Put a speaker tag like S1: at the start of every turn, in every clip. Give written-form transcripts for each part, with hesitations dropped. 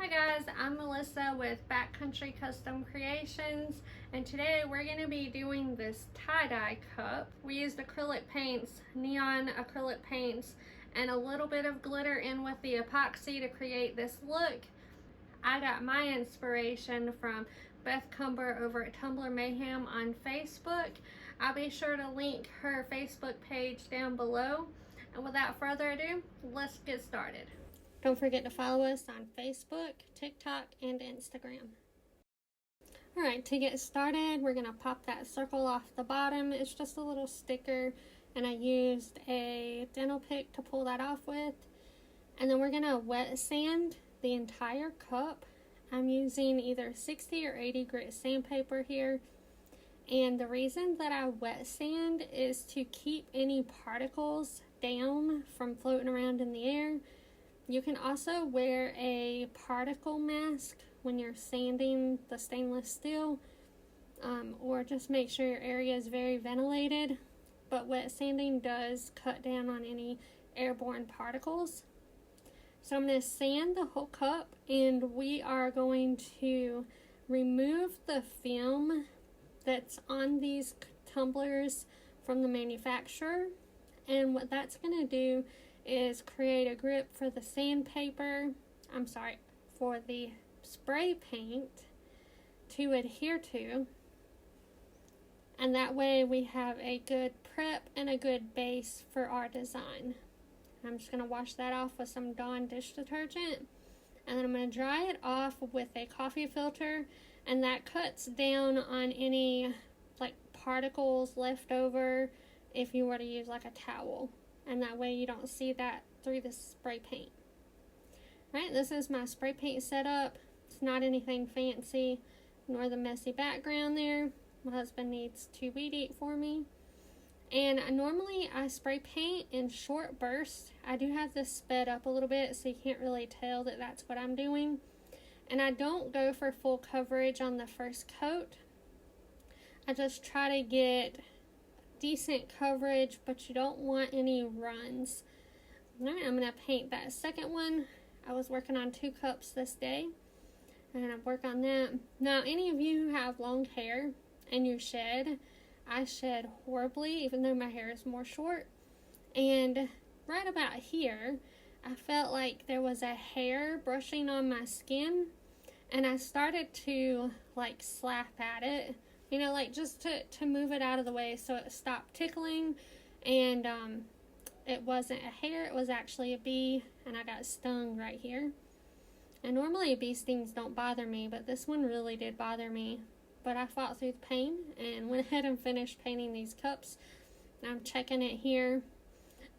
S1: Hi guys, I'm Melissa with Backcountry Custom Creations, and today we're going to be doing this tie-dye cup. We used acrylic paints, neon acrylic paints, and a little bit of glitter in with the epoxy to create this look. I got my inspiration from Beth Tumber over at Tumblr Mayhem on Facebook. I'll be sure to link her Facebook page down below. And without further ado, let's get started. Don't forget to follow us on Facebook, TikTok, and Instagram. Alright, to get started, we're going to pop that circle off the bottom. It's just a little sticker, and I used a dental pick to pull that off with. And then we're going to wet sand the entire cup. I'm using either 60 or 80 grit sandpaper here. And the reason that I wet sand is to keep any particles down from floating around in the air. You can also wear a particle mask when you're sanding the stainless steel, or just make sure your area is very ventilated. But wet sanding does cut down on any airborne particles. So I'm going to sand the whole cup, and we are going to remove the film that's on these tumblers from the manufacturer. And what that's going to do is create a grip for the for the spray paint to adhere to, and that way we have a good prep and a good base for our design. I'm just going to wash that off with some Dawn dish detergent, and then I'm going to dry it off with a coffee filter, and that cuts down on any like particles left over if you were to use like a towel. And that way you don't see that through the spray paint. Right, this is my spray paint setup. It's not anything fancy, nor the messy background there. My husband needs to weed eat for me. And normally I spray paint in short bursts. I do have this sped up a little bit so you can't really tell that that's what I'm doing. And I don't go for full coverage on the first coat. I just try to get decent coverage, but you don't want any runs. Alright, I'm going to paint that second one. I was working on 2 cups this day, and I work on that. Now, any of you who have long hair and you shed, I shed horribly, even though my hair is more short. And right about here, I felt like there was a hair brushing on my skin, and I started to like slap at it. You know, like just to move it out of the way so it stopped tickling. And it wasn't a hair, it was actually a bee, and I got stung right here. And normally bee stings don't bother me, but this one really did bother me. But I fought through the pain and went ahead and finished painting these cups. I'm checking it here.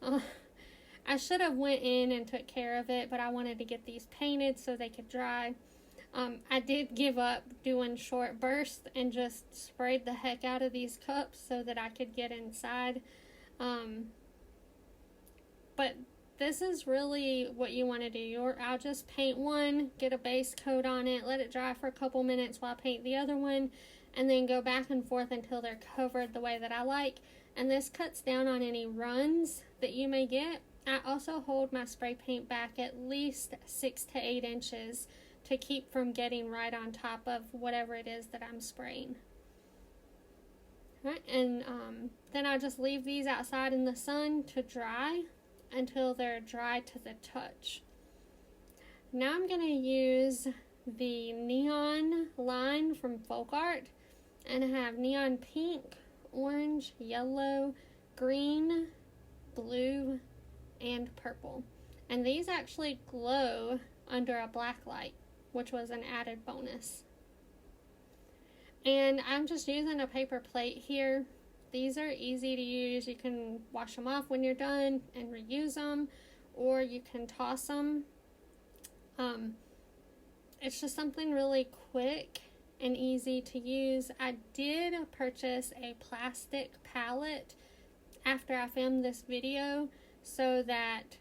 S1: I should have went in and took care of it, but I wanted to get these painted so they could dry. I did give up doing short bursts and just sprayed the heck out of these cups so that I could get inside. But this is really what you want to do. I'll just paint one, get a base coat on it, let it dry for a couple minutes while I paint the other one, and then go back and forth until they're covered the way that I like. And this cuts down on any runs that you may get. I also hold my spray paint back at least 6 to 8 inches to keep from getting right on top of whatever it is that I'm spraying. Right, and then I'll just leave these outside in the sun to dry until they're dry to the touch. Now I'm going to use the neon line from Folk Art, and I have neon pink, orange, yellow, green, blue, and purple. And these actually glow under a black light, which was an added bonus. And I'm just using a paper plate here. These are easy to use. You can wash them off when you're done and reuse them, or you can toss them. It's just something really quick and easy to use. I did purchase a plastic palette after I filmed this video so that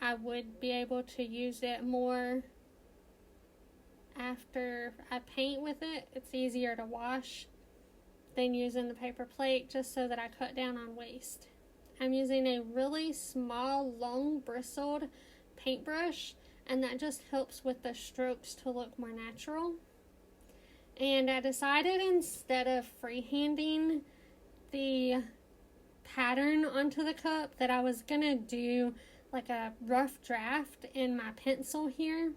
S1: I would be able to use it more after I paint with it. It's easier to wash than using the paper plate, just so that I cut down on waste. I'm using a really small, long bristled paintbrush. and that just helps with the strokes to look more natural. And I decided, instead of freehanding the pattern onto the cup, that I was gonna do like a rough draft in my pencil here.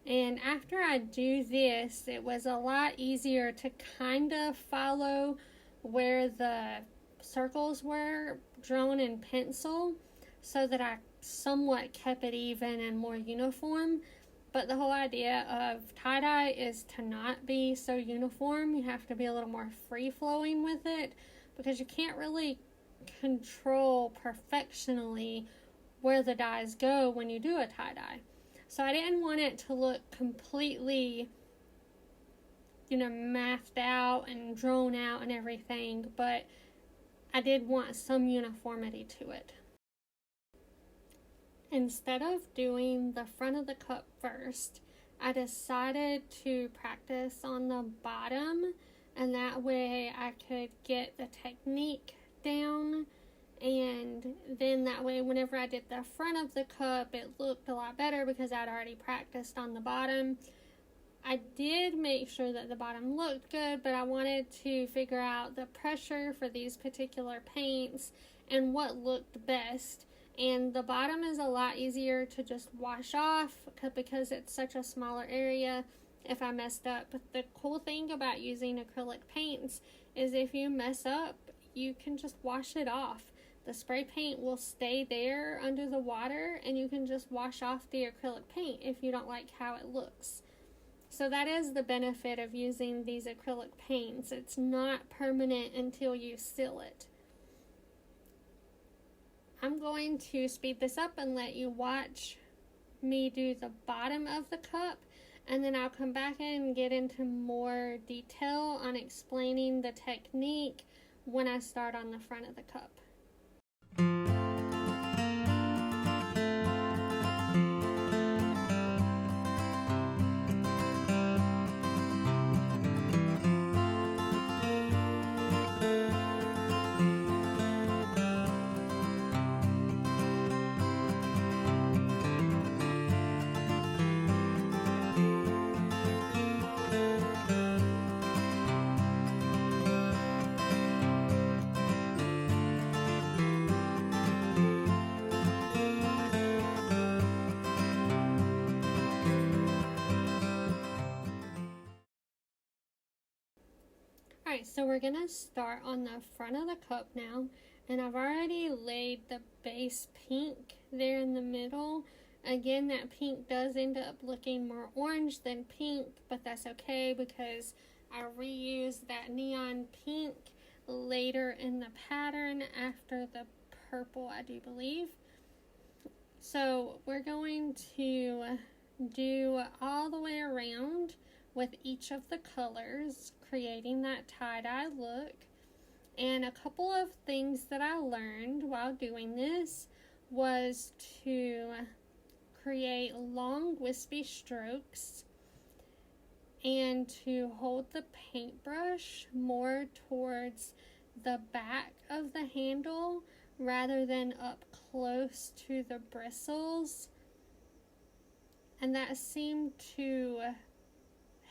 S1: And after I do this, it was a lot easier to kind of follow where the circles were drawn in pencil, so that I somewhat kept it even and more uniform. But the whole idea of tie-dye is to not be so uniform. You have to be a little more free-flowing with it, because you can't really control perfectionally where the dyes go when you do a tie-dye. So I didn't want it to look completely, mathed out and drawn out and everything, but I did want some uniformity to it. Instead of doing the front of the cup first, I decided to practice on the bottom, and that way I could get the technique down, and then that way whenever I did the front of the cup, it looked a lot better because I'd already practiced on the bottom. I did make sure that the bottom looked good, but I wanted to figure out the pressure for these particular paints and what looked best. And the bottom is a lot easier to just wash off because it's such a smaller area if I messed up. But the cool thing about using acrylic paints is if you mess up, you can just wash it off. The spray paint will stay there under the water, and you can just wash off the acrylic paint if you don't like how it looks. So that is the benefit of using these acrylic paints. It's not permanent until you seal it. I'm going to speed this up and let you watch me do the bottom of the cup, and then I'll come back and get into more detail on explaining the technique when I start on the front of the cup. Alright, so we're going to start on the front of the cup now, and I've already laid the base pink there in the middle. Again, that pink does end up looking more orange than pink, but that's okay because I reused that neon pink later in the pattern after the purple, I do believe. So we're going to do all the way around with each of the colors, creating that tie-dye look. And a couple of things that I learned while doing this was to create long wispy strokes and to hold the paintbrush more towards the back of the handle rather than up close to the bristles. And that seemed to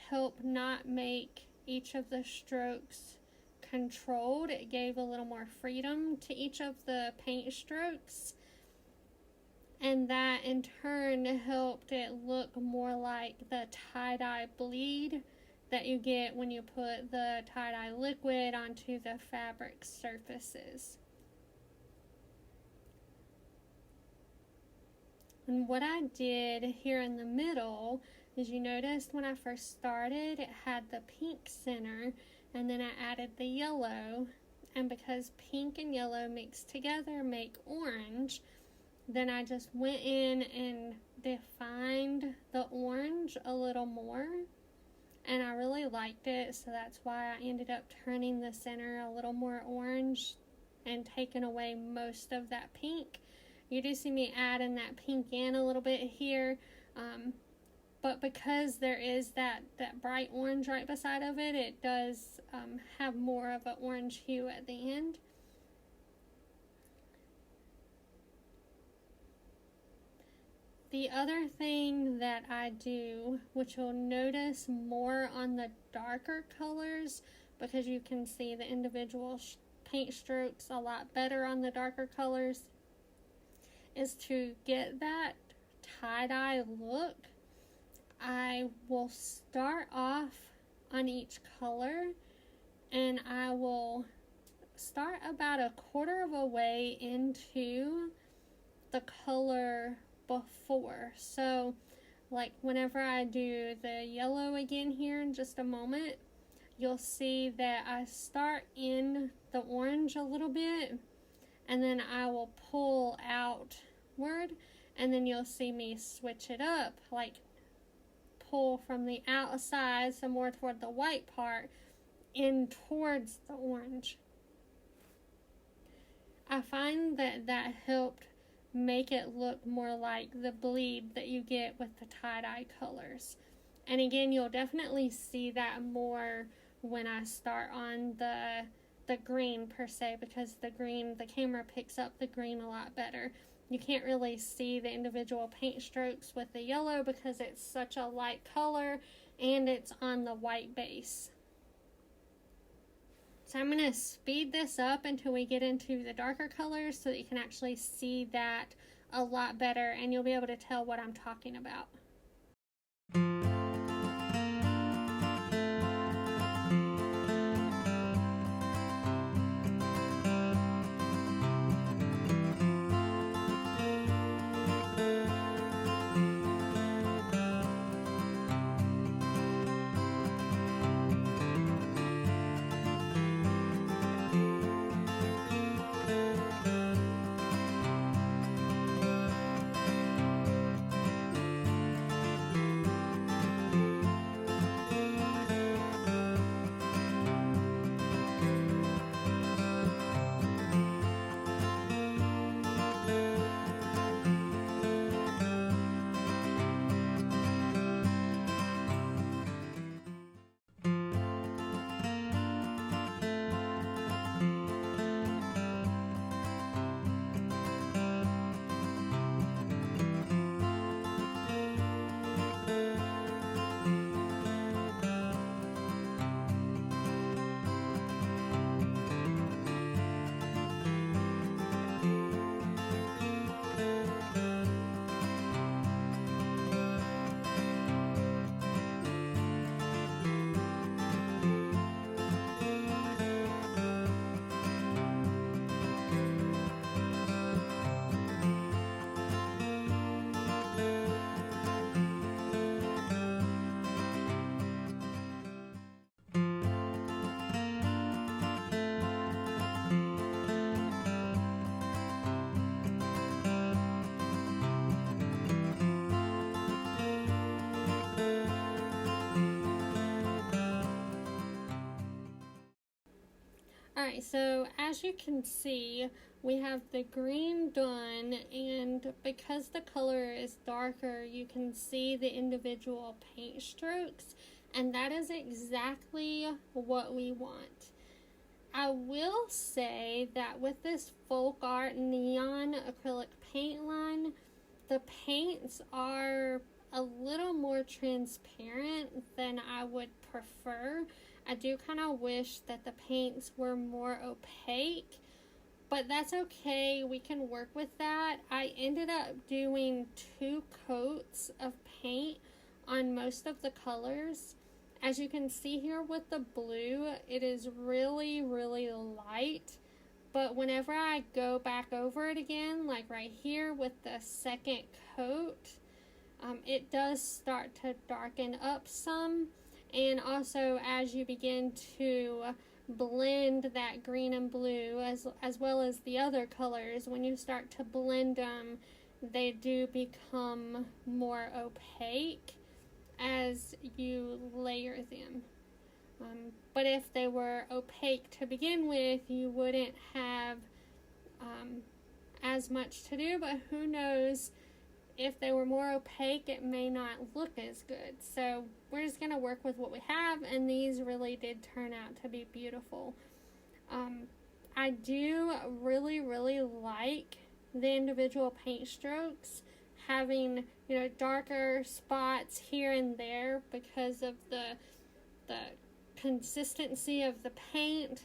S1: help not make each of the strokes controlled. It gave a little more freedom to each of the paint strokes, and that in turn helped it look more like the tie-dye bleed that you get when you put the tie-dye liquid onto the fabric surfaces. And what I did here in the middle is, you noticed when I first started it had the pink center, and then I added the yellow, and because pink and yellow mixed together make orange, then I just went in and defined the orange a little more, and I really liked it, so that's why I ended up turning the center a little more orange and taking away most of that pink. You do see me adding that pink in a little bit here, but because there is that bright orange right beside of it, it does have more of an orange hue at the end. The other thing that I do, which you'll notice more on the darker colors, because you can see the individual paint strokes a lot better on the darker colors, is to get that tie-dye look. I will start off on each color, and I will start about a quarter of a way into the color before. So like whenever I do the yellow again here in just a moment, you'll see that I start in the orange a little bit, and then I will pull outward, and then you'll see me switch it up, like pull from the outside, some more toward the white part, in towards the orange. I find that helped make it look more like the bleed that you get with the tie-dye colors. And again, you'll definitely see that more when I start on the green per se, because the camera picks up the green a lot better. You can't really see the individual paint strokes with the yellow because it's such a light color and it's on the white base. So I'm going to speed this up until we get into the darker colors so that you can actually see that a lot better and you'll be able to tell what I'm talking about. Alright, so as you can see, we have the green done, and because the color is darker, you can see the individual paint strokes, and that is exactly what we want. I will say that with this folk art neon acrylic paint line, the paints are a little more transparent than I would prefer. I do kind of wish that the paints were more opaque, but that's okay. We can work with that. I ended up doing 2 coats of paint on most of the colors. As you can see here with the blue, it is really, really light. But whenever I go back over it again, like right here with the second coat, it does start to darken up some. And also as you begin to blend that green and blue as well as the other colors, when you start to blend them, they do become more opaque as you layer them. But if they were opaque to begin with, you wouldn't have as much to do, but who knows, if they were more opaque, it may not look as good. So we're just going to work with what we have, and these really did turn out to be beautiful. I do really, really like the individual paint strokes. having, you know, darker spots here and there because of the consistency of the paint.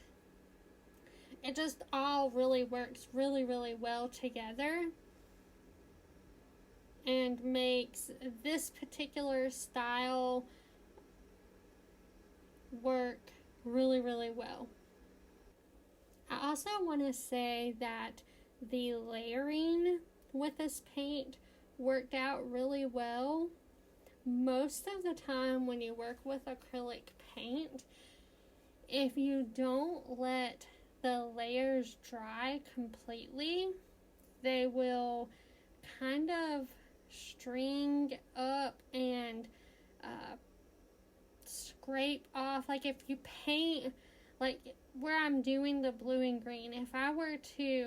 S1: It just all really works really, really well together and makes this particular style work really, really well. I also want to say that the layering with this paint worked out really well. Most of the time when you work with acrylic paint, if you don't let the layers dry completely, they will kind of string up and scrape off. Like if you paint, like where I'm doing the blue and green, if I were to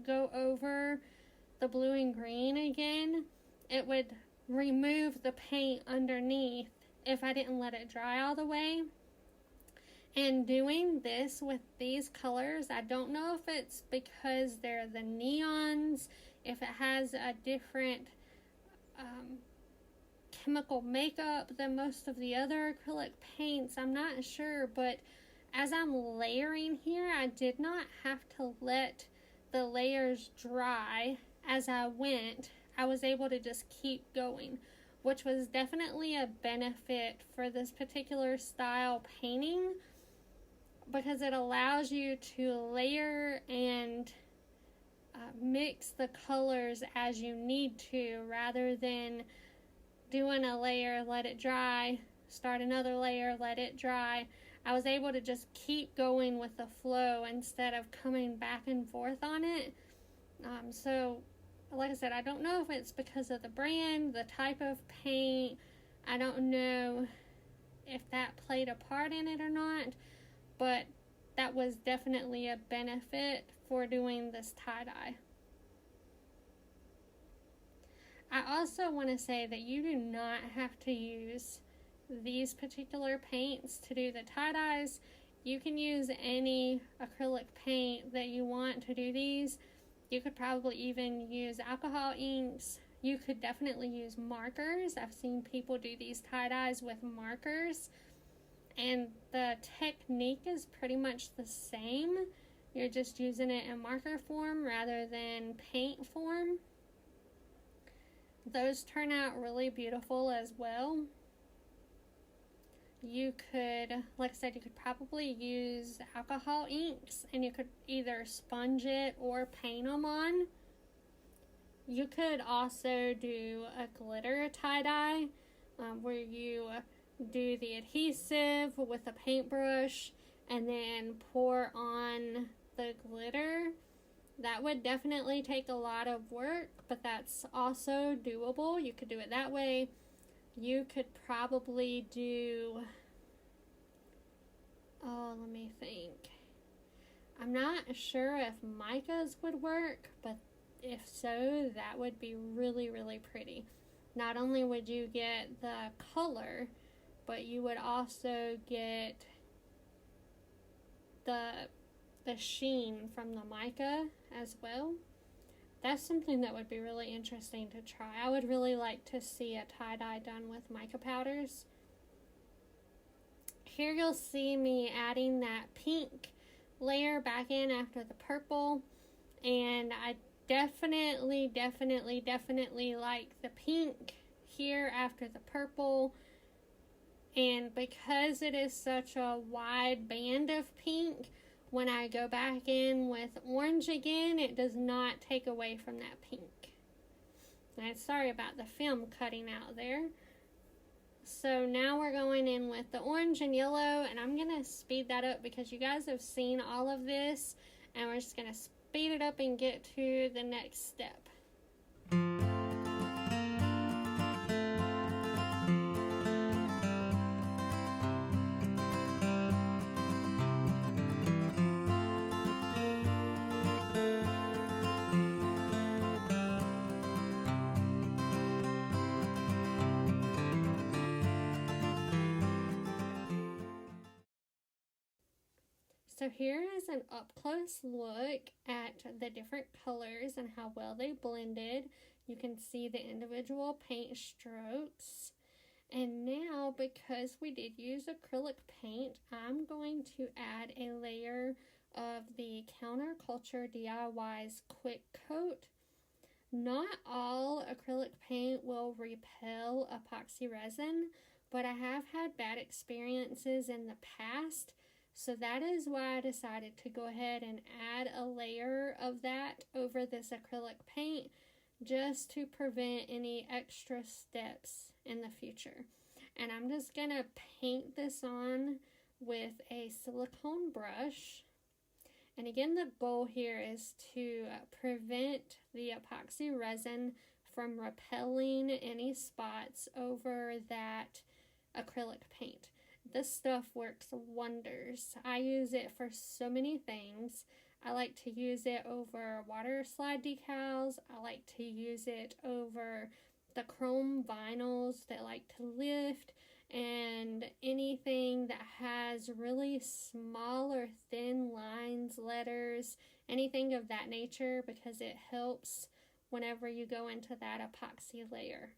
S1: go over the blue and green again, it would remove the paint underneath if I didn't let it dry all the way. And doing this with these colors, I don't know if it's because they're the neons, if it has a different chemical makeup than most of the other acrylic paints, I'm not sure, but as I'm layering here, I did not have to let the layers dry as I went. I was able to just keep going, which was definitely a benefit for this particular style painting, because it allows you to layer and mix the colors as you need to, rather than doing a layer, let it dry, start another layer, let it dry. I was able to just keep going with the flow instead of coming back and forth on it. So, like I said, I don't know if it's because of the brand, the type of paint. I don't know if that played a part in it or not, but that was definitely a benefit for doing this tie-dye. I also want to say that you do not have to use these particular paints to do the tie-dyes. You can use any acrylic paint that you want to do these. You could probably even use alcohol inks. You could definitely use markers. I've seen people do these tie-dyes with markers, and the technique is pretty much the same. You're just using it in marker form rather than paint form. Those turn out really beautiful as well. You could, like I said, you could probably use alcohol inks, and you could either sponge it or paint them on. You could also do a glitter tie-dye, where you do the adhesive with a paintbrush and then pour on the glitter. That would definitely take a lot of work, but that's also doable. You could do it that way. You could probably do, let me think. I'm not sure if micas would work, but if so, that would be really, really pretty. Not only would you get the color, but you would also get the sheen from the mica as well. That's something that would be really interesting to try. I would really like to see a tie-dye done with mica powders. Here you'll see me adding that pink layer back in after the purple, and I definitely like the pink here after the purple. And because it is such a wide band of pink, when I go back in with orange again, it does not take away from that pink. And sorry about the film cutting out there. So now we're going in with the orange and yellow, and I'm going to speed that up because you guys have seen all of this, and we're just going to speed it up and get to the next step. So here is an up-close look at the different colors and how well they blended. You can see the individual paint strokes. And now, because we did use acrylic paint, I'm going to add a layer of the Counterculture DIY's Quick Coat. Not all acrylic paint will repel epoxy resin, but I have had bad experiences in the past, so that is why I decided to go ahead and add a layer of that over this acrylic paint, just to prevent any extra steps in the future. And I'm just going to paint this on with a silicone brush. And again, the goal here is to prevent the epoxy resin from repelling any spots over that acrylic paint. This stuff works wonders. I use it for so many things. I like to use it over water slide decals. I like to use it over the chrome vinyls that like to lift, and anything that has really small or thin lines, letters, anything of that nature, because it helps whenever you go into that epoxy layer.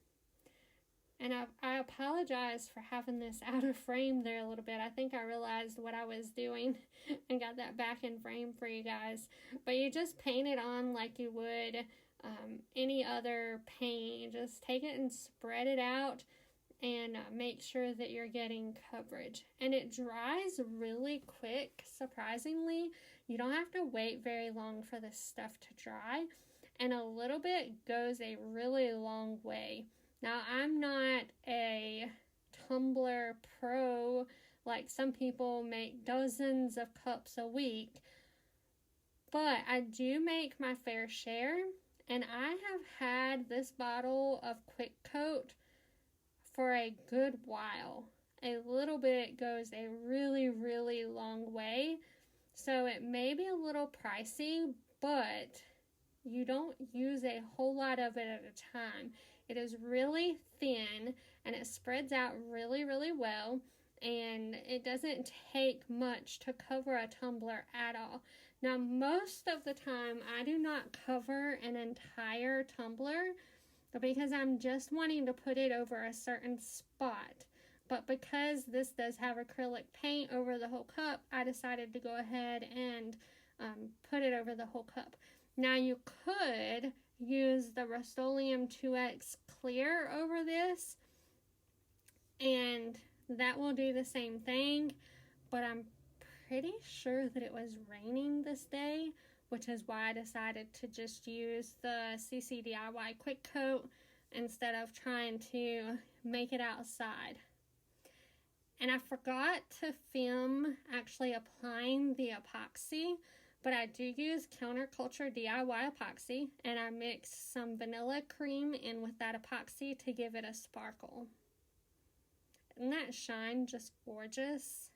S1: And I apologize for having this out of frame there a little bit. I think I realized what I was doing and got that back in frame for you guys. But you just paint it on like you would any other paint. Just take it and spread it out and make sure that you're getting coverage. And it dries really quick, surprisingly. You don't have to wait very long for this stuff to dry. And a little bit goes a really long way. Now, I'm not a tumbler pro, like some people make dozens of cups a week, but I do make my fair share, and I have had this bottle of Quick Coat for a good while. A little bit goes a really, really long way, so it may be a little pricey, but you don't use a whole lot of it at a time. It is really thin and it spreads out really, really well, and it doesn't take much to cover a tumbler at all. Now, most of the time I do not cover an entire tumbler because I'm just wanting to put it over a certain spot. But because this does have acrylic paint over the whole cup, I decided to go ahead and put it over the whole cup. Now, you could use the Rustoleum 2X clear over this, and that will do the same thing, but I'm pretty sure that it was raining this day, which is why I decided to just use the CCDIY Quick Coat instead of trying to make it outside. And I forgot to film actually applying the epoxy, but I do use Counterculture DIY epoxy, and I mix some vanilla cream in with that epoxy to give it a sparkle. Isn't that shine just gorgeous?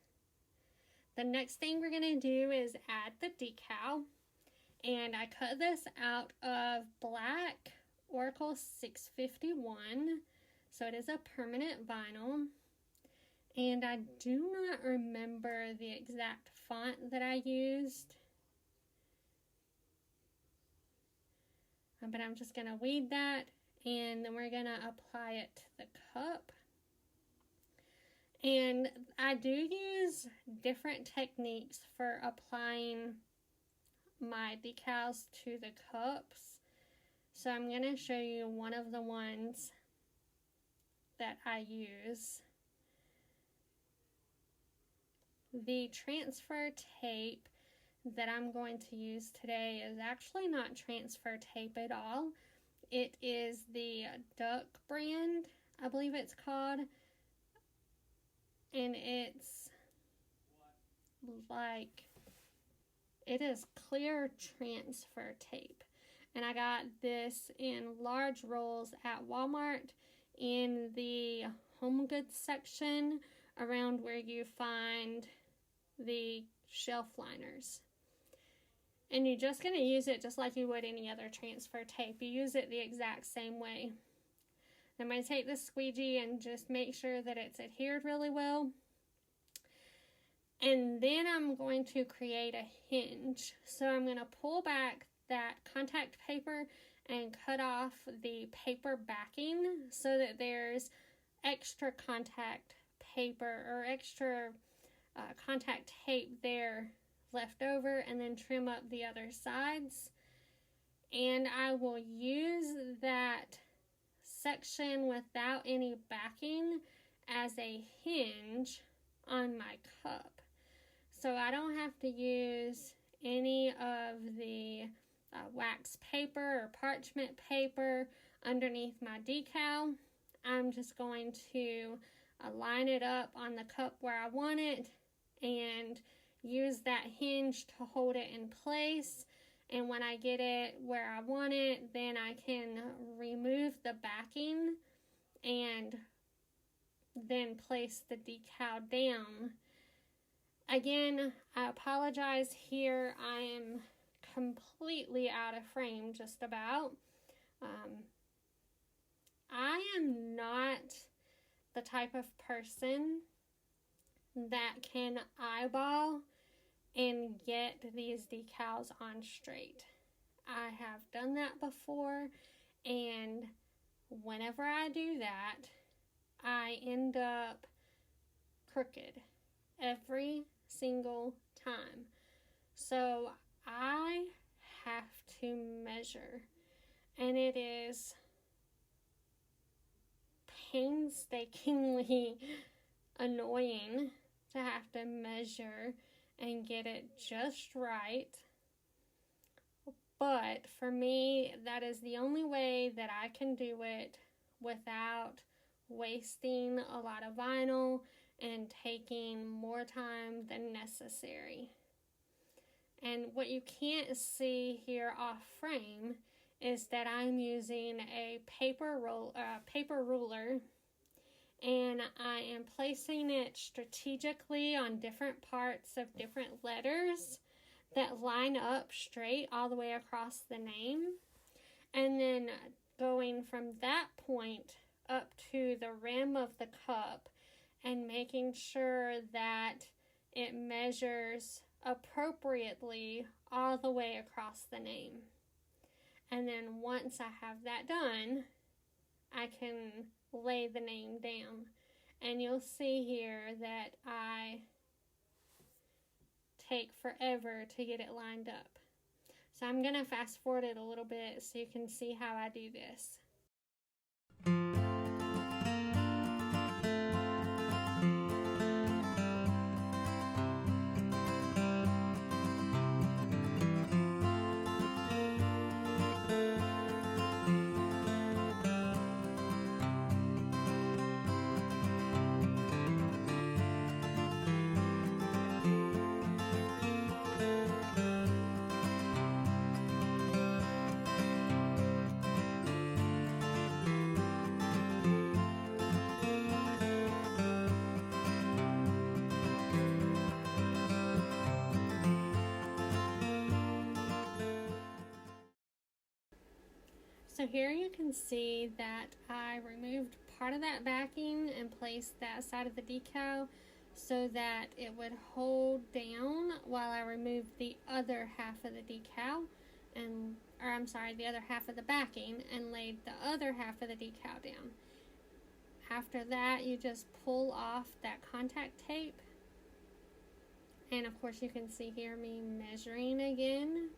S1: The next thing we're going to do is add the decal, and I cut this out of black Oracle 651, so it is a permanent vinyl. And I do not remember the exact font that I used, but I'm just going to weed that, and then we're going to apply it to the cup. And I do use different techniques for applying my decals to the cups. So I'm going to show you one of the ones that I use. The transfer tape that I'm going to use today is actually not transfer tape at all. It is the Duck brand, I believe it's called. And it's like, it is clear transfer tape. And I got this in large rolls at Walmart in the home goods section around where you find the shelf liners. And you're just going to use it just like you would any other transfer tape. You use it the exact same way. I'm going to take the squeegee and just make sure that it's adhered really well. And then I'm going to create a hinge. So I'm going to pull back that contact paper and cut off the paper backing so that there's extra contact paper or extra contact tape there left over, and then trim up the other sides. And I will use that section without any backing as a hinge on my cup. So I don't have to use any of the wax paper or parchment paper underneath my decal. I'm just going to line it up on the cup where I want it and use that hinge to hold it in place. And when I get it where I want it, then I can remove the backing and then place the decal down. Again, I apologize here. I am completely out of frame just about. I am not the type of person that can eyeball and get these decals on straight. I have done that before, and whenever I do that, I end up crooked every single time. So I have to measure, and it is painstakingly annoying to have to measure and get it just right. But for me, that is the only way that I can do it without wasting a lot of vinyl and taking more time than necessary. And what you can't see here off frame is that I'm using a paper ruler, and I am placing it strategically on different parts of different letters that line up straight all the way across the name, and then going from that point up to the rim of the cup and making sure that it measures appropriately all the way across the name. And then once I have that done, I can lay the name down. And you'll see here that I take forever to get it lined up. So I'm going to fast forward it a little bit so you can see how I do this. So here you can see that I removed part of that backing and placed that side of the decal so that it would hold down while I removed the other half of the decal, the other half of the backing, and laid the other half of the decal down. After that, you just pull off that contact tape, and of course you can see here me measuring again.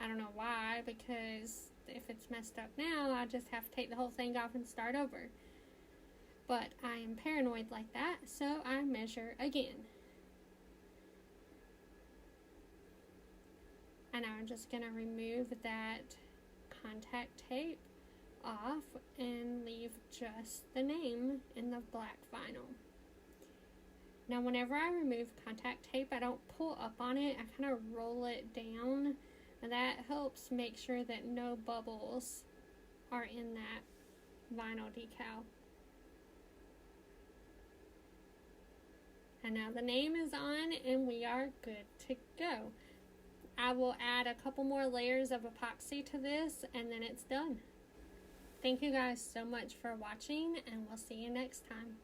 S1: I don't know why, because if it's messed up now, I just have to take the whole thing off and start over. But I am paranoid like that, so I measure again. And I'm just going to remove that contact tape off and leave just the name in the black vinyl. Now whenever I remove contact tape, I don't pull up on it, I kind of roll it down. And that helps make sure that no bubbles are in that vinyl decal. And now the name is on and we are good to go. I will add a couple more layers of epoxy to this and then it's done. Thank you guys so much for watching, and we'll see you next time.